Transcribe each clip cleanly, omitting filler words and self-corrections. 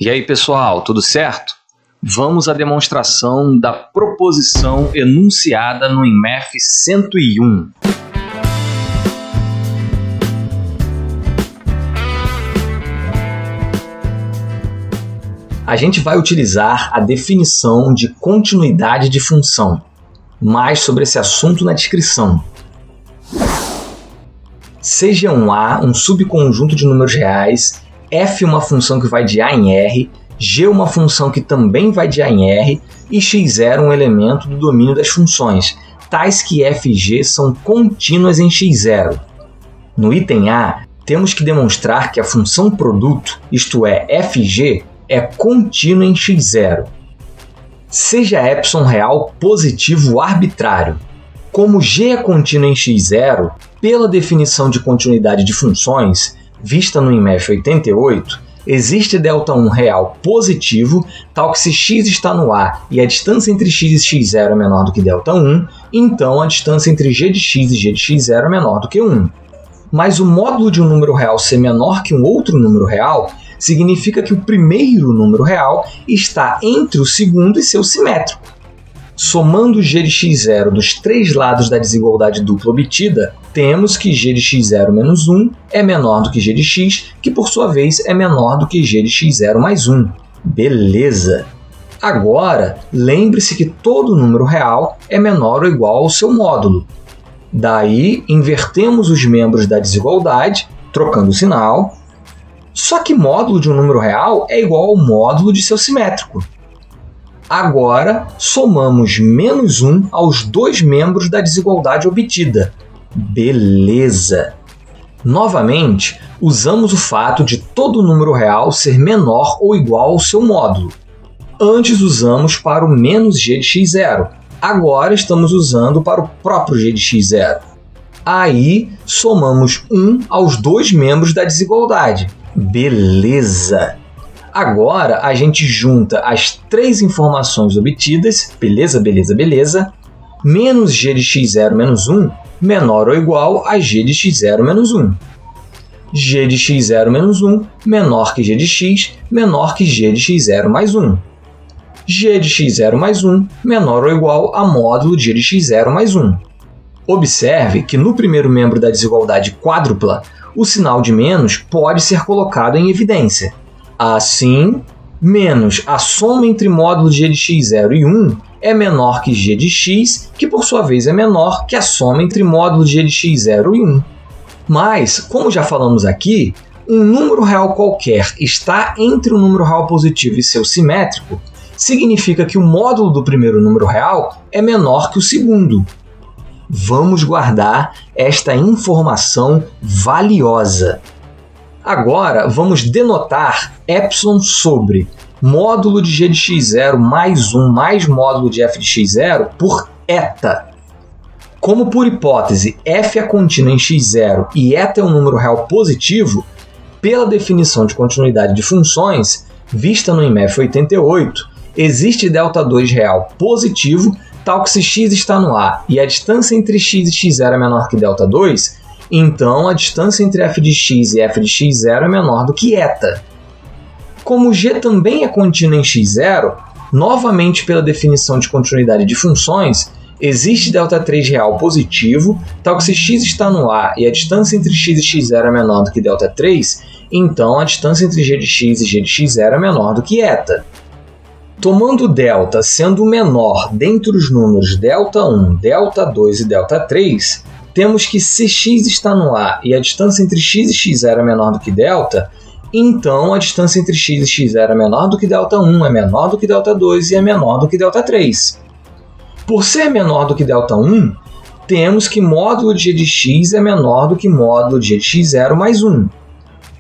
E aí, pessoal, tudo certo? Vamos à demonstração da proposição enunciada no INMEF 101. A gente vai utilizar a definição de continuidade de função. Mais sobre esse assunto na descrição. Seja um A um subconjunto de números reais, f uma função que vai de A em R, g uma função que também vai de A em R e x0 um elemento do domínio das funções, tais que f e g são contínuas em x0. No item A, temos que demonstrar que a função produto, isto é, f e g, é contínua em x0. Seja epsilon real positivo arbitrário. Como g é contínuo em x0, pela definição de continuidade de funções, vista no INMEF 88, existe Δ1 real positivo, tal que se x está no A e a distância entre x e x0 é menor do que Δ1, então a distância entre g de x e g de x0 é menor do que 1. Mas o módulo de um número real ser menor que um outro número real significa que o primeiro número real está entre o segundo e seu simétrico. Somando g de x0 dos três lados da desigualdade dupla obtida, temos que g de x0 menos 1 é menor do que g de x, que por sua vez é menor do que g de x0 mais 1. Beleza! Agora, lembre-se que todo número real é menor ou igual ao seu módulo. Daí, invertemos os membros da desigualdade, trocando o sinal. Só que módulo de um número real é igual ao módulo de seu simétrico. Agora, somamos menos 1 aos dois membros da desigualdade obtida. Beleza! Novamente, usamos o fato de todo número real ser menor ou igual ao seu módulo. Antes usamos para o menos g de x0. Agora estamos usando para o próprio g de x0. Aí, somamos 1 aos dois membros da desigualdade. Beleza! Agora, a gente junta as três informações obtidas, beleza, beleza, beleza, menos g de x0 menos 1, menor ou igual a g de x0 menos 1. G de x0 menos 1, menor que g de x, menor que g de x0 mais 1. G de x0 mais 1, menor ou igual a módulo de g de x0 mais 1. Observe que no primeiro membro da desigualdade quádrupla, o sinal de menos pode ser colocado em evidência. Assim, menos a soma entre módulo de g de x0 e 1 é menor que g de x, que por sua vez é menor que a soma entre módulo de g de x0 e 1. Mas, como já falamos aqui, um número real qualquer está entre o número real positivo e seu simétrico, significa que o módulo do primeiro número real é menor que o segundo. Vamos guardar esta informação valiosa. Agora, vamos denotar epsilon sobre módulo de g de x0 mais 1 mais módulo de f de x0 por eta. Como por hipótese f é contínua em x0 e eta é um número real positivo, pela definição de continuidade de funções, vista no INMEF 88, existe Δ2 real positivo, tal que se x está no A e a distância entre x e x0 é menor que Δ2, então a distância entre f de x e f de x0 é menor do que eta. Como g também é contínuo em x0, novamente pela definição de continuidade de funções, existe Δ3 real positivo, tal que se x está no A e a distância entre x e x0 é menor do que Δ3, então a distância entre g de x e g de x0 é menor do que eta. Tomando δ sendo o menor dentre os números Δ1, Δ2 e Δ3, temos que se x está no A e a distância entre x e x0 é menor do que δ, então a distância entre x e x0 é menor do que Δ1, é menor do que Δ2 e é menor do que Δ3. Por ser menor do que Δ1, temos que módulo de g de x é menor do que módulo de g de x0 mais 1.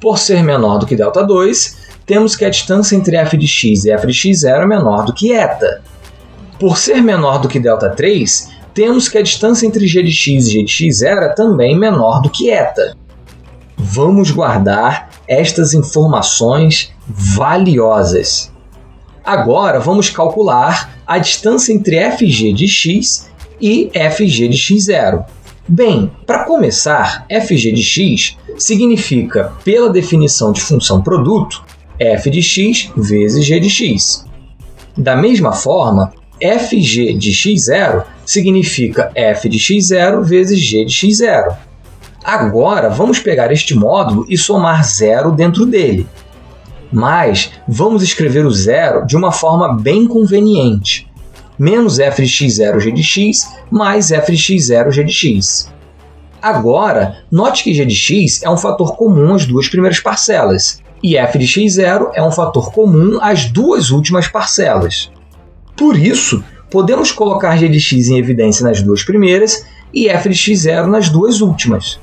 Por ser menor do que Δ2, temos que a distância entre f de x e f de x0 é menor do que eta. Por ser menor do que Δ3, temos que a distância entre g de x e g de x0 é também menor do que eta. Vamos guardar estas informações valiosas. Agora vamos calcular a distância entre fg de x e fg de x0. Bem, para começar, fg de x significa, pela definição de função produto, f de x vezes g de x. Da mesma forma, fg de x0 significa f de x0 vezes g de x0. Agora, vamos pegar este módulo e somar zero dentro dele. Mas vamos escrever o zero de uma forma bem conveniente. Menos f de x0 g de x mais f de x0 g de x. Agora, note que g de x é um fator comum às duas primeiras parcelas, e f de x0 é um fator comum às duas últimas parcelas. Por isso, podemos colocar g de x em evidência nas duas primeiras e f de x0 nas duas últimas.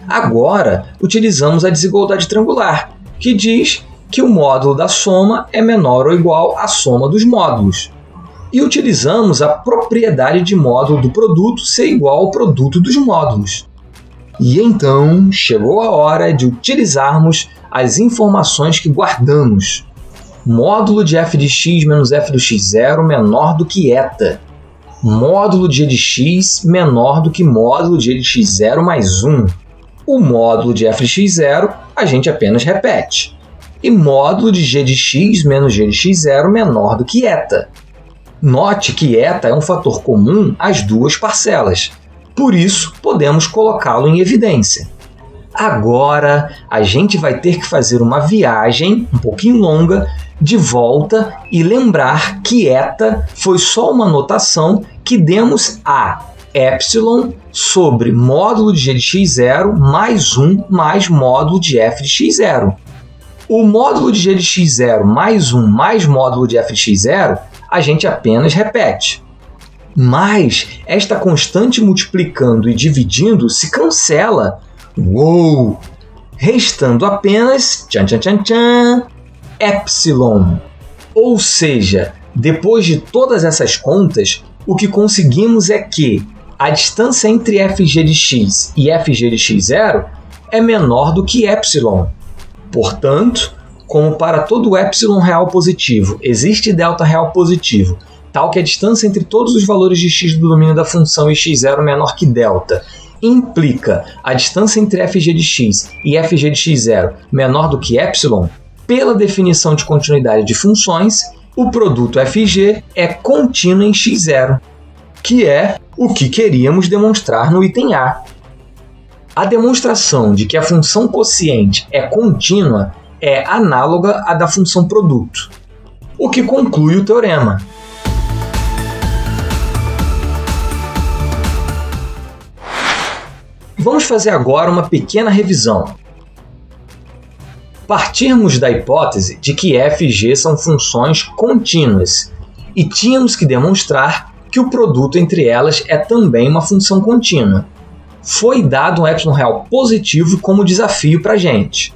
Agora, utilizamos a desigualdade triangular, que diz que o módulo da soma é menor ou igual à soma dos módulos. E utilizamos a propriedade de módulo do produto ser igual ao produto dos módulos. E então, chegou a hora de utilizarmos as informações que guardamos. Módulo de f de x menos f do x0 menor do que eta. Módulo de g de x menor do que módulo de g de x0 mais 1. O módulo de f de x0 a gente apenas repete. E módulo de g de x menos g de x0 menor do que eta. Note que eta é um fator comum às duas parcelas. Por isso, podemos colocá-lo em evidência. Agora, a gente vai ter que fazer uma viagem um pouquinho longa de volta e lembrar que eta foi só uma notação que demos a epsilon sobre módulo de g de x0 mais 1 mais módulo de f de x0. O módulo de g de x0 mais 1 mais módulo de f de x0 a gente apenas repete. Mas esta constante multiplicando e dividindo se cancela. Uou! Restando apenas epsilon. Ou seja, depois de todas essas contas, o que conseguimos é que a distância entre fg de x e fg de x0 é menor do que epsilon. Portanto, como para todo epsilon real positivo existe delta real positivo, tal que a distância entre todos os valores de x do domínio da função e x0 menor que delta implica a distância entre fg de x e fg de x0 menor do que epsilon, pela definição de continuidade de funções, o produto fg é contínuo em x0, que é o que queríamos demonstrar no item A. A demonstração de que a função quociente é contínua é análoga à da função produto, o que conclui o teorema. Vamos fazer agora uma pequena revisão. Partimos da hipótese de que f e g são funções contínuas e tínhamos que demonstrar que o produto entre elas é também uma função contínua. Foi dado um epsilon real positivo como desafio para a gente.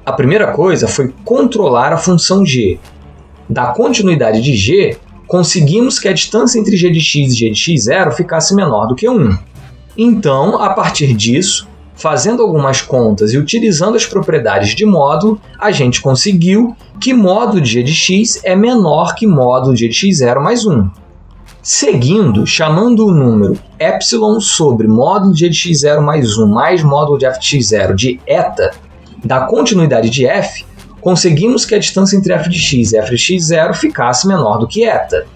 A primeira coisa foi controlar a função g. Da continuidade de g, conseguimos que a distância entre g de x e g de x0 ficasse menor do que 1. Então, a partir disso, fazendo algumas contas e utilizando as propriedades de módulo, a gente conseguiu que módulo de g de x é menor que módulo de g de x0 mais 1. Seguindo, chamando o número epsilon sobre módulo de g de x0 mais 1 mais módulo de f de x0 de eta, da continuidade de f, conseguimos que a distância entre f de x e f de x0 ficasse menor do que eta.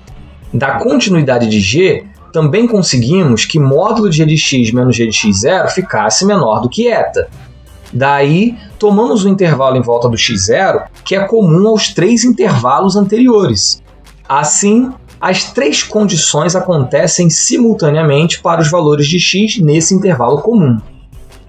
Da continuidade de g, também conseguimos que módulo de g de x menos g de x0 ficasse menor do que eta. Daí, tomamos o intervalo em volta do x0, que é comum aos três intervalos anteriores. Assim, as três condições acontecem simultaneamente para os valores de x nesse intervalo comum.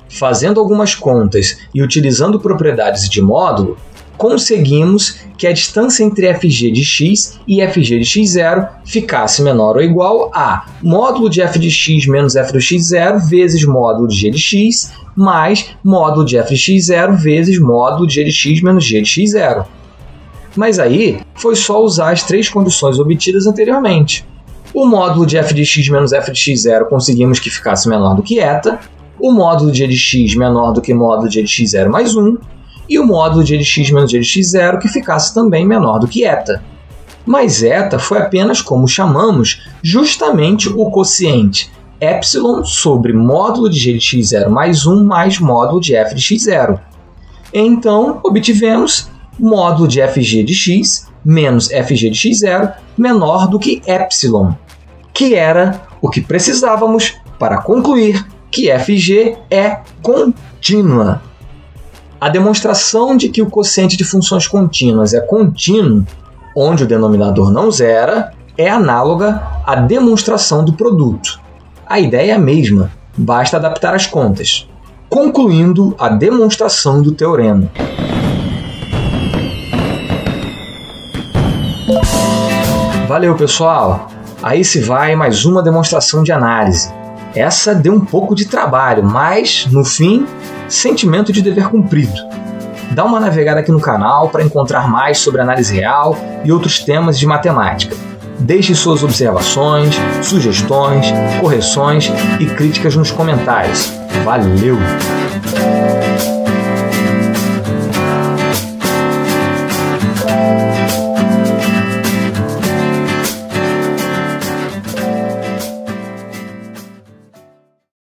Fazendo algumas contas e utilizando propriedades de módulo, conseguimos que a distância entre fg de x e fg de x0 ficasse menor ou igual a módulo de f de x menos f do x0 vezes módulo de g de x mais módulo de f de x0 vezes módulo de g de x menos g de x0. Mas aí foi só usar as três condições obtidas anteriormente. O módulo de f de x menos f de x0 conseguimos que ficasse menor do que eta, o módulo de g de x menor do que módulo de g de x0 mais 1, e o módulo de g de x menos g de x0 que ficasse também menor do que eta. Mas eta foi apenas como chamamos justamente o quociente epsilon sobre módulo de g de x0 mais 1 mais módulo de f de x0. Então, obtivemos módulo de fg de x menos fg de x0 menor do que epsilon, que era o que precisávamos para concluir que fg é contínua. A demonstração de que o quociente de funções contínuas é contínuo, onde o denominador não zera, é análoga à demonstração do produto. A ideia é a mesma, basta adaptar as contas, concluindo a demonstração do teorema. Valeu, pessoal! Aí se vai mais uma demonstração de análise. Essa deu um pouco de trabalho, mas, no fim, sentimento de dever cumprido. Dá uma navegada aqui no canal para encontrar mais sobre análise real e outros temas de matemática. Deixe suas observações, sugestões, correções e críticas nos comentários. Valeu!